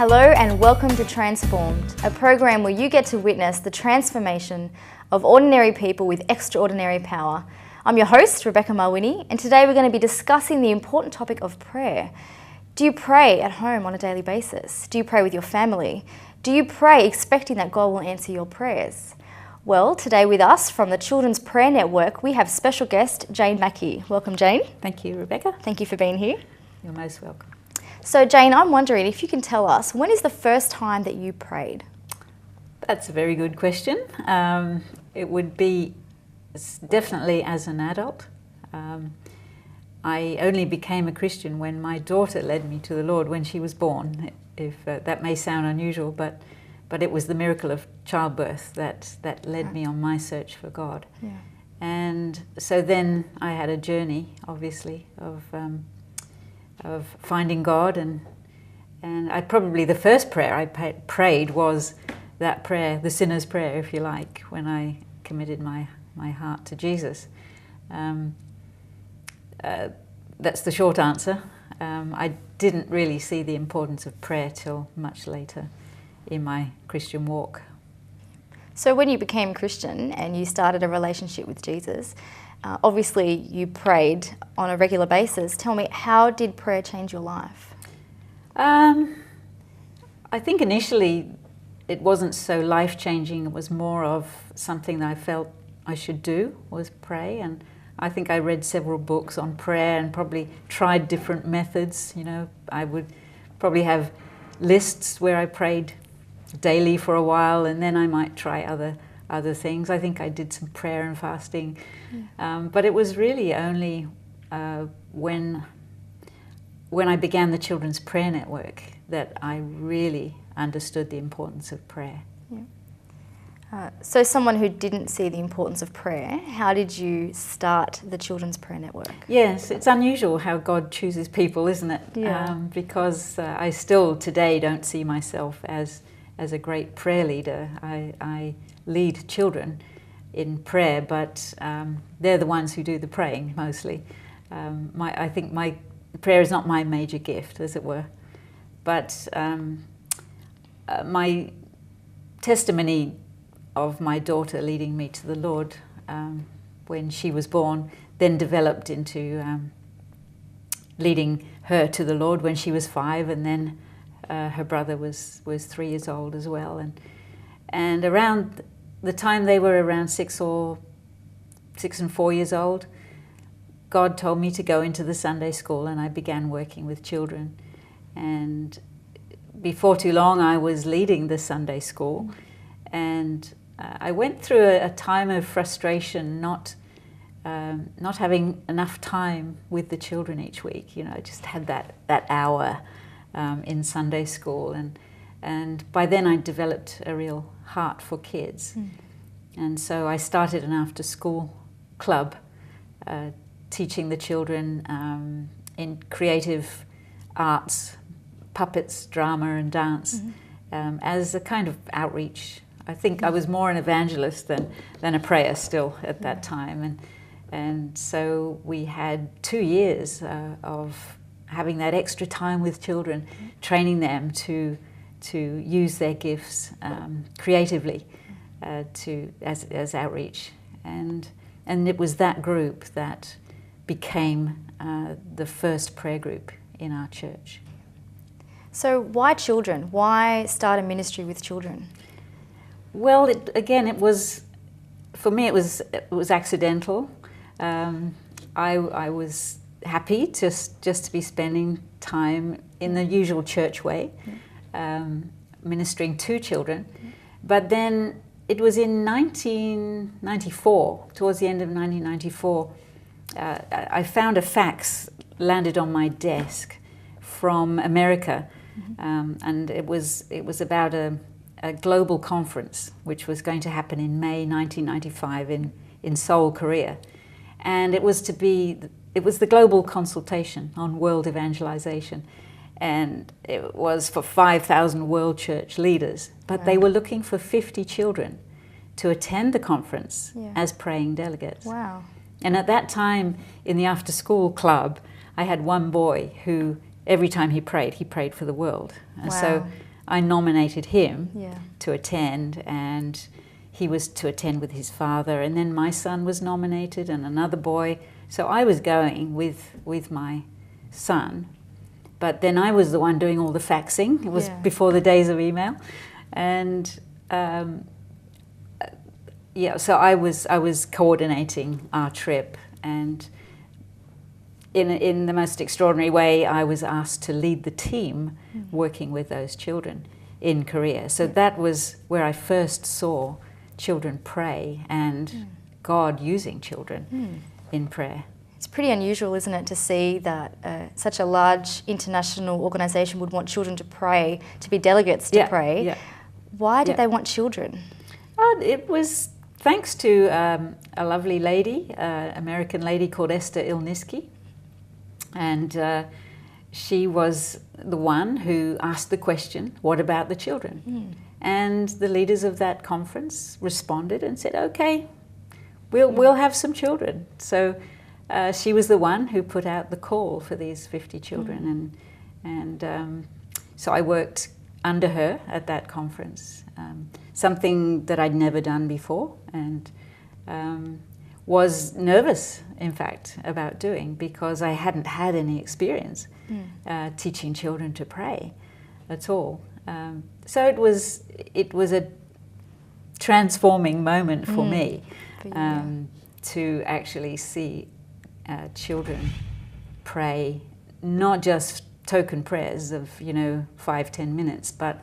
Hello and welcome to Transformed, a program where you get to witness the transformation of ordinary people with extraordinary power. I'm your host, Rebecca Marwini, and today we're going to be discussing the important topic of prayer. Do you pray at home on a daily basis? Do you pray with your family? Do you pray expecting that God will answer your prayers? Well, today with us from the Children's Prayer Network, we have special guest Jane Mackie. Welcome, Jane. Thank you, Rebecca. Thank you for being here. You're most welcome. So, Jane, I'm wondering if you can tell us, when is the first time that you prayed? That's a very good question. It would be definitely as an adult. I only became a Christian when my daughter led me to the Lord when she was born. If that may sound unusual, but it was the miracle of childbirth that led me on my search for God. Yeah. And so then I had a journey, obviously, of finding God, and probably the first prayer I prayed was that prayer, the sinner's prayer, if you like, when I committed my heart to Jesus. That's the short answer. I didn't really see the importance of prayer till much later in my Christian walk. So when you became Christian and you started a relationship with Jesus, obviously you prayed on a regular basis. Tell me, how did prayer change your life? I think initially it wasn't so life-changing. It was more of something that I felt I should do, was pray. And I think I read several books on prayer and probably tried different methods. You know, I would probably have lists where I prayed daily for a while, and then I might try other things. I think I did some prayer and fasting. But it was really only when I began the Children's Prayer Network that I really understood the importance of prayer. Yeah. So someone who didn't see the importance of prayer, how did you start the Children's Prayer Network? Yes, it's unusual how God chooses people, isn't it? Yeah. Because I still today don't see myself as a great prayer leader. I lead children in prayer, but they're the ones who do the praying mostly. I think my prayer is not my major gift, as it were. But my testimony of my daughter leading me to the Lord when she was born then developed into leading her to the Lord when she was 5, and then her brother was 3 years old as well. And around the time they were around 6 and 4 years old, God told me to go into the Sunday school, and I began working with children. And before too long, I was leading the Sunday school, and I went through a time of frustration, not having enough time with the children each week. You know, I just had that hour in Sunday school, and by then I developed a real heart for kids. And so I started an after-school club, teaching the children in creative arts, puppets, drama and dance, as a kind of outreach. I think I was more an evangelist than a prayer still at that time. And so we had 2 years of having that extra time with children, training them to use their gifts creatively as outreach. And it was that group that became the first prayer group in our church. So why children? Why start a ministry with children? Well, it was, for me, it was accidental. I was happy just to be spending time in the usual church way, ministering to children. But then it was in 1994, towards the end of 1994, I found a fax landed on my desk from America, and it was about a global conference which was going to happen in May 1995 in Seoul, Korea. And it was the global consultation on world evangelization, and it was for 5,000 world church leaders, but Wow. They were looking for 50 children to attend the conference as praying delegates. Wow. And at that time in the after school club, I had one boy who every time he prayed for the world. And so I nominated him Yeah. to attend, and he was to attend with his father, and then my son was nominated and another boy. So I was going with my son, but then I was the one doing all the faxing. It was Yeah. before the days of email, and so I was coordinating our trip, and in the most extraordinary way, I was asked to lead the team working with those children in Korea. So that was where I first saw children pray and God using children in prayer. It's pretty unusual, isn't it, to see that such a large international organisation would want children to pray, to be delegates to pray. Yeah. Why did they want children? It was thanks to a lovely lady, American lady called Esther Ilniski. And she was the one who asked the question, what about the children? And the leaders of that conference responded and said, okay, we'll have some children. So she was the one who put out the call for these 50 children. And so I worked under her at that conference, something that I'd never done before, and was nervous, in fact, about doing, because I hadn't had any experience teaching children to pray at all. So it was a transforming moment for me to actually see children pray, not just token prayers of 5-10 minutes, but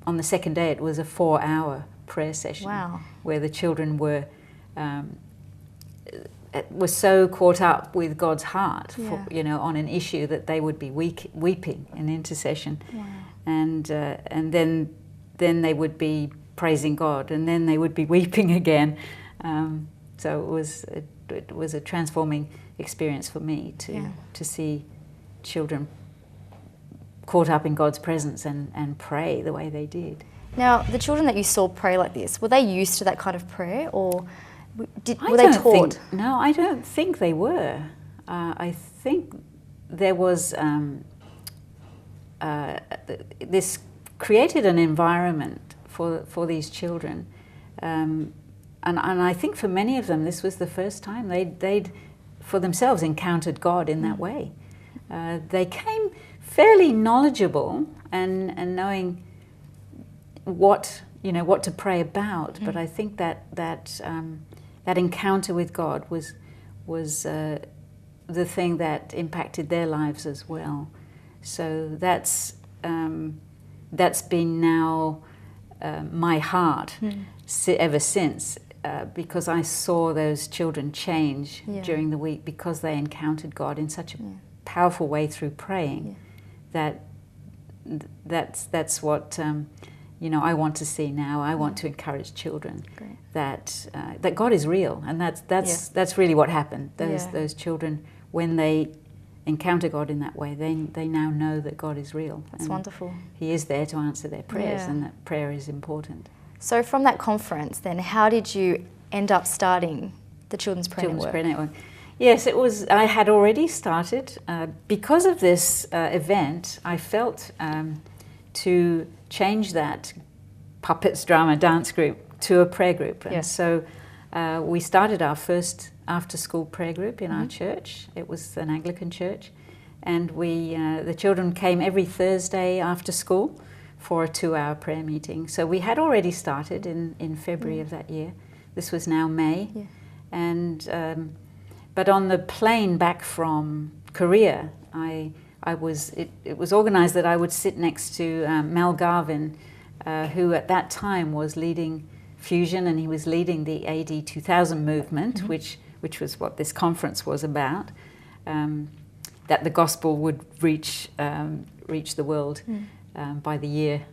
on the second day it was a 4-hour prayer session. Wow. Where the children were so caught up with God's heart, for, on an issue that they would be weeping in intercession. Wow. And then they would be praising God, and then they would be weeping again. So it was a transforming experience for me to see children caught up in God's presence and pray the way they did. Now, the children that you saw pray like this, were they used to that kind of prayer, or were they taught? No, I don't think they were. I think there was this created an environment for these children, and I think for many of them this was the first time they'd for themselves encountered God in that way. They came fairly knowledgeable and knowing what to pray about, but I think that encounter with God was the thing that impacted their lives as well. So that's been now my heart ever since, because I saw those children change during the week because they encountered God in such a powerful way through praying. That's what I want to see now. I want to encourage children that God is real, and that's really what happened. Those children, when they encounter God in that way, they now know that God is real. That's wonderful. He is there to answer their prayers, and that prayer is important. So from that conference, then, how did you end up starting the Children's Prayer Network? Yes, it was. I had already started. Because of this event, I felt to change that puppets, drama, dance group to a prayer group. And so we started our first after-school prayer group in our church. It was an Anglican church. And the children came every Thursday after school for a 2-hour prayer meeting. So we had already started in February of that year. This was now May. Yeah. And but on the plane back from Korea, it was organised that I would sit next to Mel Garvin, who at that time was leading Fusion, and he was leading the AD 2000 movement, which was what this conference was about, that the gospel would reach the world by the year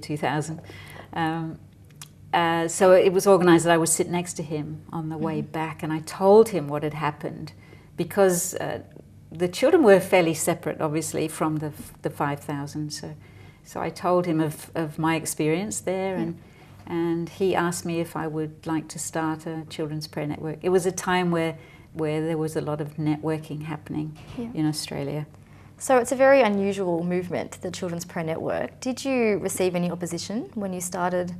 2000. So it was organised that I would sit next to him on the way back, and I told him what had happened, because the children were fairly separate, obviously, from the 5,000. So I told him of my experience there, and he asked me if I would like to start a children's prayer network. It was a time where there was a lot of networking happening in Australia. So it's a very unusual movement, the Children's Prayer Network. Did you receive any opposition when you started?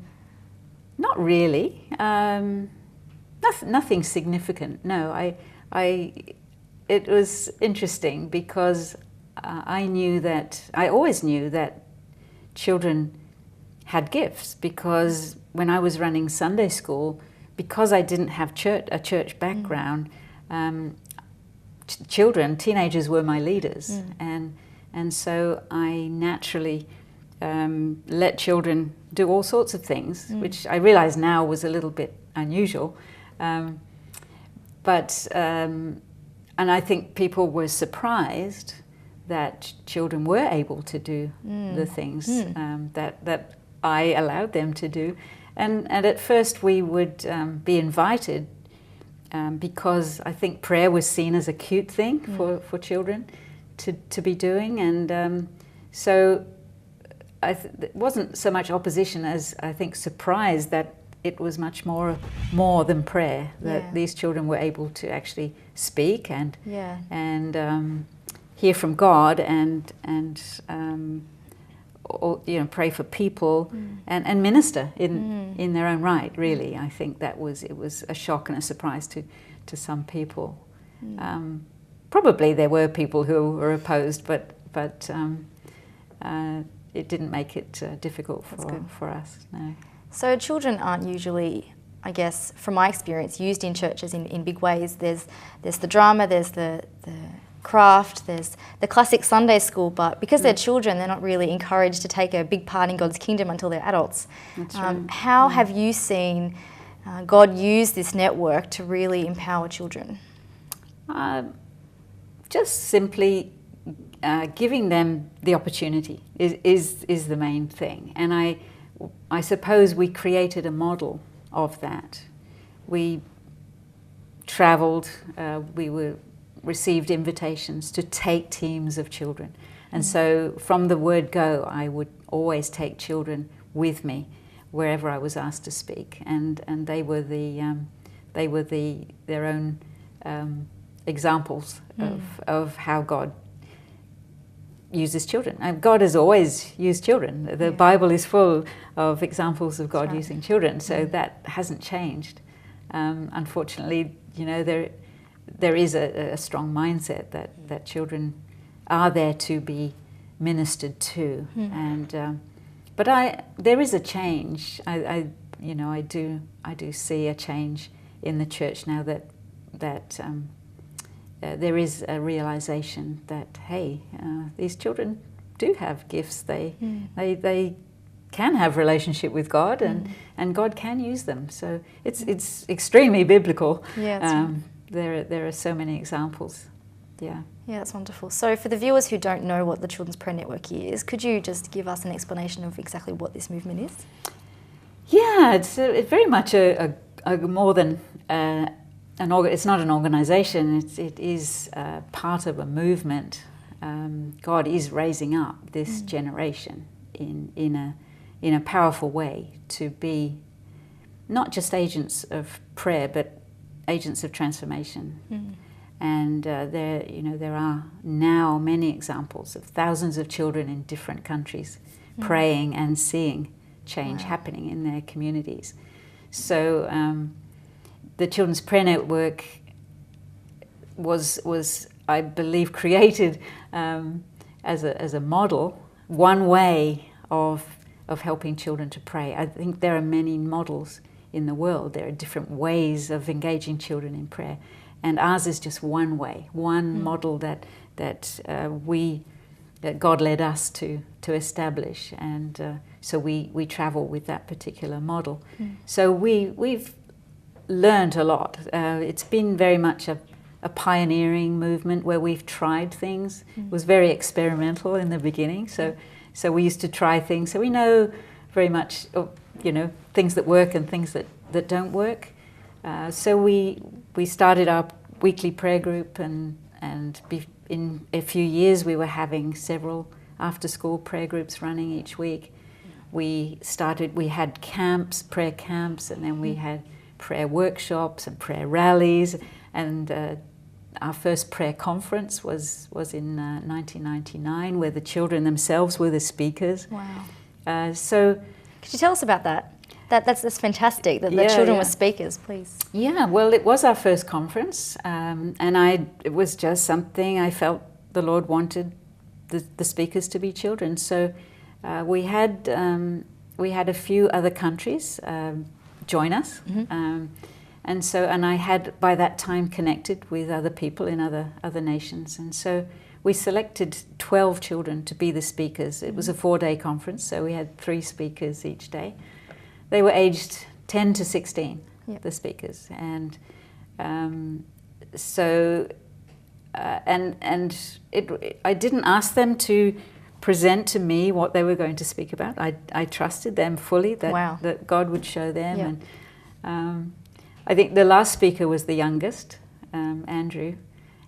Not really. Nothing significant. No, it was interesting because I always knew that children had gifts, because when I was running Sunday school, because I didn't have a church background, teenagers were my leaders, and so I naturally let children do all sorts of things, which I realize now was a little bit unusual, and I think people were surprised that children were able to do the things that I allowed them to do, and at first we would be invited. Because I think prayer was seen as a cute thing for children to be doing, and so it wasn't so much opposition as I think surprise that it was much more than prayer, that these children were able to actually speak and hear from God and pray for people and minister in their own right. Really, I think it was a shock and a surprise to some people. Probably there were people who were opposed, but it didn't make it difficult for us. No. So children aren't usually, I guess, from my experience, used in churches in big ways. There's the drama, there's the craft, there's the classic Sunday school, but because they're children, they're not really encouraged to take a big part in God's kingdom until they're adults. That's right. How have you seen God use this network to really empower children? Just simply giving them the opportunity is the main thing, and I suppose we created a model of that. We travelled, we received invitations to take teams of children, and so from the word go, I would always take children with me wherever I was asked to speak, and they were their own examples of how God uses children. God has always used children. The Bible is full of examples of God using children, so that hasn't changed. Unfortunately, there is a strong mindset that children are there to be ministered to, and but there is a change. I do see a change in the church now that there is a realization that these children do have gifts. They can have relationship with God, and God can use them. So it's extremely biblical. Yeah, there are so many examples. Yeah, that's wonderful. So for the viewers who don't know what the Children's Prayer Network is, could you just give us an explanation of exactly what this movement is? Yeah, it's very much a more than it's not an organisation. It is part of a movement. God is raising up this generation in a powerful way to be not just agents of prayer, but agents of transformation. And there are now many examples of thousands of children in different countries praying and seeing change happening in their communities. So the Children's Prayer Network was I believe created as a model, one way of helping children to pray. I think there are many models in the world. There are different ways of engaging children in prayer, and ours is just one way, one model that God led us to establish, and so we travel with that particular model. So we've learned a lot. It's been very much a pioneering movement where we've tried things. It was very experimental in the beginning, so we used to try things. So we know very much, things that work and things that don't work. So we started our weekly prayer group, and in a few years we were having several after-school prayer groups running each week. We had camps, prayer camps, and then we had prayer workshops and prayer rallies, and our first prayer conference was in 1999, where the children themselves were the speakers. Wow. So, could you tell us about that? That's fantastic, that the children were speakers, please. Yeah, well, it was our first conference, and it was just something I felt the Lord wanted the speakers to be children. So we had a few other countries join us, and I had by that time connected with other people in other nations, and so we selected 12 children to be the speakers. It was a 4-day conference, so we had 3 speakers each day. They were aged 10 to 16, the speakers, and I didn't ask them to present to me what they were going to speak about. I trusted them fully that God would show them. And I think the last speaker was the youngest, Andrew,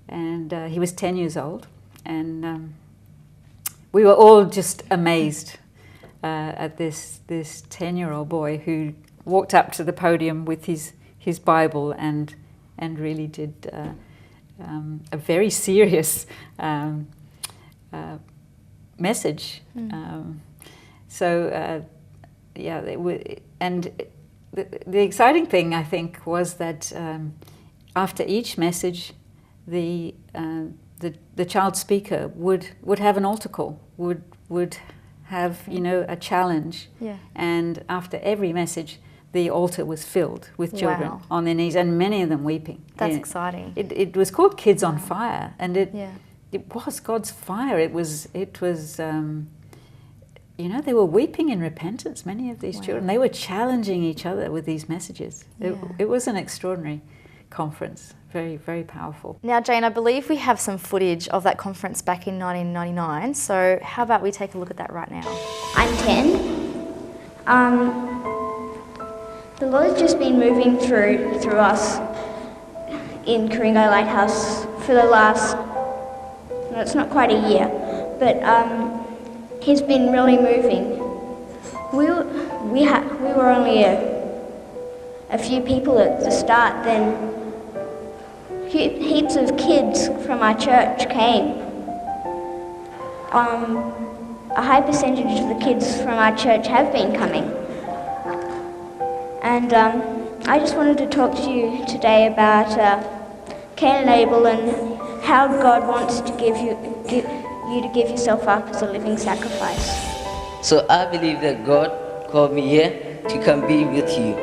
and he was 10 years old, and we were all just amazed at this 10-year-old boy who walked up to the podium with his Bible and really did a very serious message. The exciting thing, I think, was that after each message, the child speaker would have an altar call, would have a challenge, and after every message the altar was filled with children on their knees, and many of them weeping. That's exciting. It was called Kids on Fire, and it was God's fire. It was they were weeping in repentance, many of these children. They were challenging each other with these messages. It was an extraordinary conference, very, very powerful. Now, Jane, I believe we have some footage of that conference back in 1999, so how about we take a look at that right now? I'm 10. The Lord's just been moving through us in Coringo Lighthouse for the last, it's not quite a year, but He's been really moving. We were only a few people at the start, then heaps of kids from our church came. A high percentage of the kids from our church have been coming. And I just wanted to talk to you today about Cain and Abel and how God wants to give you to give yourself up as a living sacrifice. So I believe that God called me here to come be with you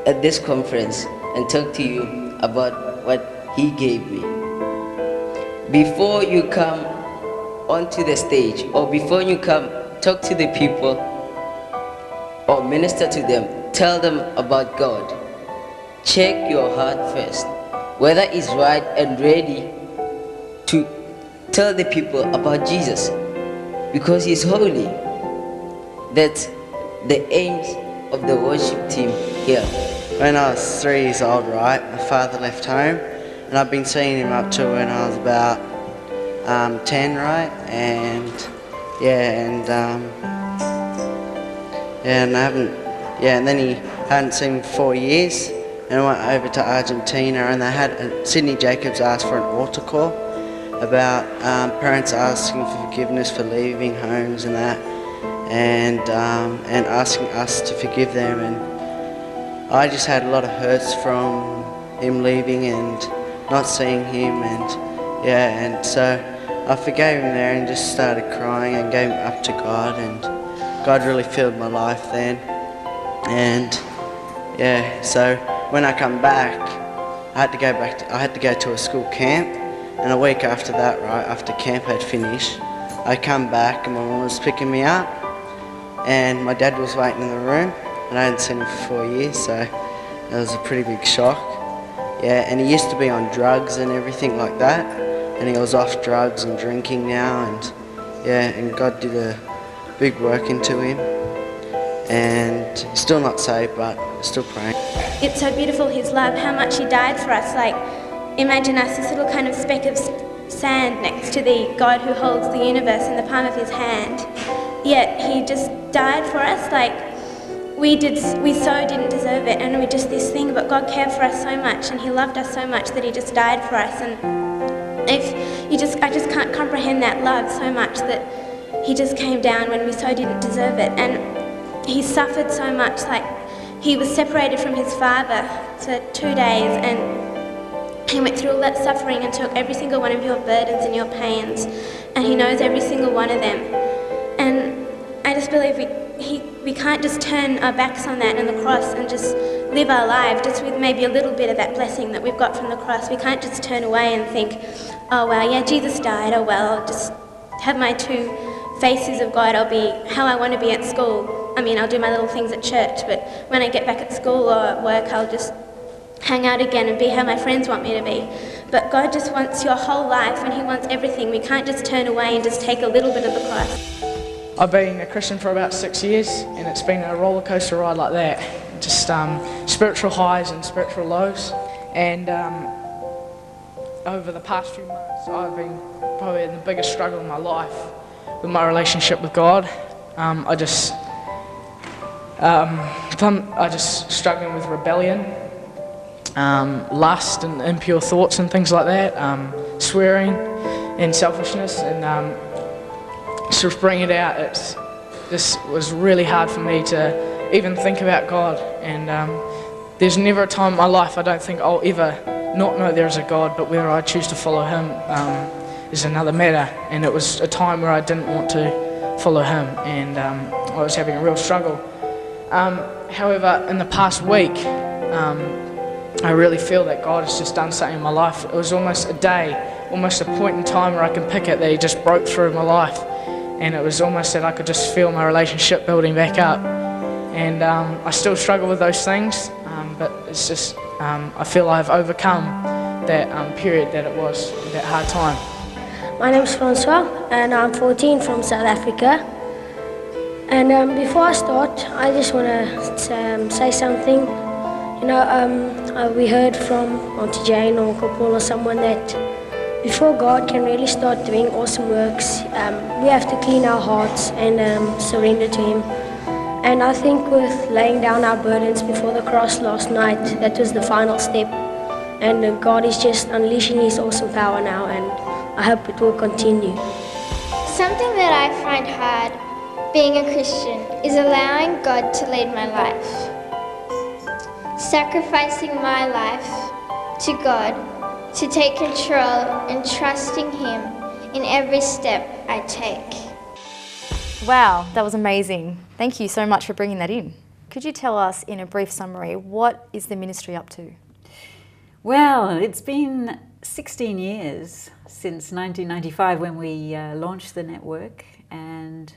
at this conference and talk to you about what He gave me. Before you come onto the stage, or before you come talk to the people or minister to them, tell them about God. Check your heart first, whether it's right and ready to tell the people about Jesus, because He's holy. That's the aims of the worship team here. When I was 3 years old, right, my father left home, and I've been seeing him up to when I was about 10, right, and then he hadn't seen me for 4 years, and I went over to Argentina, and they had Sydney Jacobs asked for an altar call about parents asking for forgiveness for leaving homes and that, and asking us to forgive them. And I just had a lot of hurts from him leaving and not seeing him, and so I forgave him there and just started crying and gave him up to God, and God really filled my life then. And so when I come back, I had to go to a school camp. And a week after that, right, after camp had finished, I come back and my mum was picking me up, and my dad was waiting in the room, and I hadn't seen him for 4 years, so that was a pretty big shock. And he used to be on drugs and everything like that, and he was off drugs and drinking now, and God did a big work into him, and still not saved, but still praying. It's so beautiful, His love, how much He died for us. Like, imagine us, this little kind of speck of sand next to the God who holds the universe in the palm of His hand. Yet He just died for us. Like, we so didn't deserve it, and we just this thing, but God cared for us so much, and He loved us so much that He just died for us. And I just can't comprehend that love so much that he just came down when we so didn't deserve it. And he suffered so much, like he was separated from his father for 2 days, and he went through all that suffering and took every single one of your burdens and your pains, and he knows every single one of them. And I just believe we can't just turn our backs on that and the cross and just live our life just with maybe a little bit of that blessing that we've got from the cross. We can't just turn away and think, oh well, yeah, Jesus died, oh well, I'll just have my 2 faces of God. I'll be how I want to be at school. I mean, I'll do my little things at church, but when I get back at school or at work, I'll just hang out again and be how my friends want me to be. But God just wants your whole life, and he wants everything. We can't just turn away and just take a little bit of the cross. I've been a Christian for about 6 years, and it's been a roller coaster ride like that. Just spiritual highs and spiritual lows. And over the past few months, I've been probably in the biggest struggle in my life with my relationship with God. I just struggling with rebellion, lust and impure thoughts and things like that, swearing and selfishness, and sort of bring it out. This was really hard for me to even think about God, and there's never a time in my life I don't think I'll ever not know there is a God, but whether I choose to follow him is another matter. And it was a time where I didn't want to follow him, and I was having a real struggle. However, in the past week, I really feel that God has just done something in my life. It was almost a day, almost a point in time where I can pick it that he just broke through my life. And it was almost that I could just feel my relationship building back up. And I still struggle with those things, but it's just, I feel I've overcome that period that it was, that hard time. My name's Francois, and I'm 14 from South Africa. And before I start, I just want to say something. You know, we heard from Auntie Jane or Uncle Paul or someone that before God can really start doing awesome works, we have to clean our hearts and surrender to him. And I think with laying down our burdens before the cross last night, that was the final step. And God is just unleashing his awesome power now, and I hope it will continue. Something that I find hard being a Christian is allowing God to lead my life. Sacrificing my life to God to take control and trusting him in every step I take. Wow, that was amazing. Thank you so much for bringing that in. Could you tell us in a brief summary, what is the ministry up to? Well, it's been 16 years since 1995 when we launched the network, and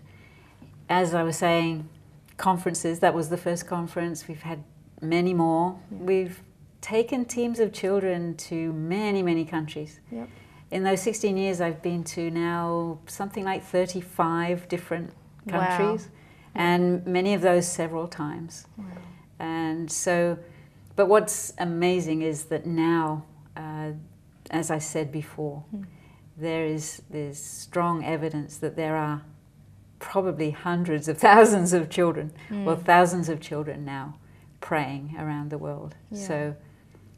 as I was saying, conferences, that was the first conference. We've had many more. We've taken teams of children to many, many countries. Yep. In those 16 years, I've been to now something like 35 different countries, wow. And many of those several times. Wow. And so, but what's amazing is that now, as I said before, there's strong evidence that there are probably hundreds of thousands of children, well, thousands of children now praying around the world. Yeah. So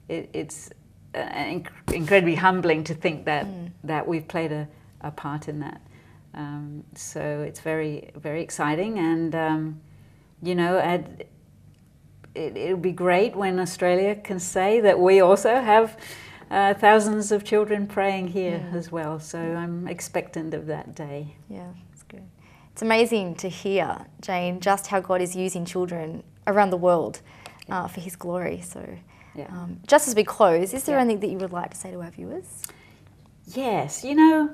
it's incredibly humbling to think that we've played a part in that. So it's very, very exciting, and you know, it'll be great when Australia can say that we also have thousands of children praying here as well. So I'm expectant of that day. Yeah, that's good. It's amazing to hear, Jane, just how God is using children around the world for his glory. So just as we close, is there anything that you would like to say to our viewers? Yes, you know,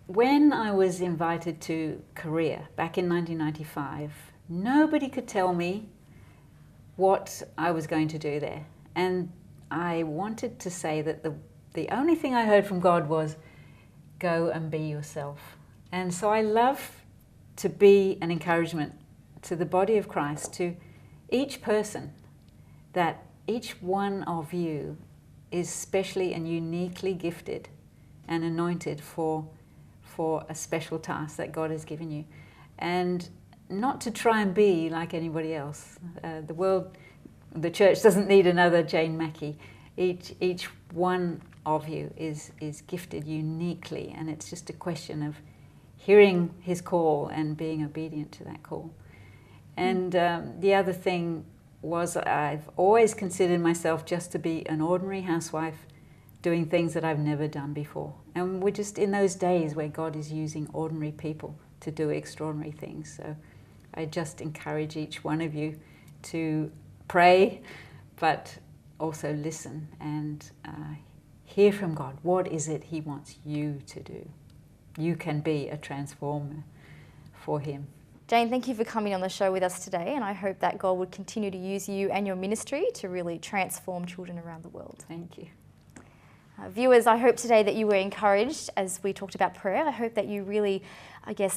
when I was invited to Korea back in 1995, nobody could tell me what I was going to do there. And I wanted to say that the only thing I heard from God was, go and be yourself. And so I love to be an encouragement to the body of Christ, to each person, that each one of you is specially and uniquely gifted and anointed for a special task that God has given you. And not to try and be like anybody else. The church doesn't need another Jane Mackie. Each one of you is gifted uniquely, and it's just a question of hearing his call and being obedient to that call. And the other thing was, I've always considered myself just to be an ordinary housewife doing things that I've never done before. And we're just in those days where God is using ordinary people to do extraordinary things. So I just encourage each one of you to pray, but also listen and hear from God. What is it he wants you to do? You can be a transformer for him. Jane, thank you for coming on the show with us today, and I hope that God would continue to use you and your ministry to really transform children around the world. Thank you. Viewers, I hope today that you were encouraged as we talked about prayer. I hope that you really,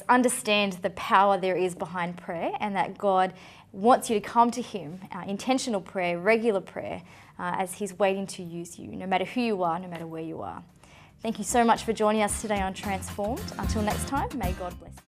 understand the power there is behind prayer, and that God wants you to come to him, intentional prayer, regular prayer, as he's waiting to use you, no matter who you are, no matter where you are. Thank you so much for joining us today on Transformed. Until next time, may God bless you.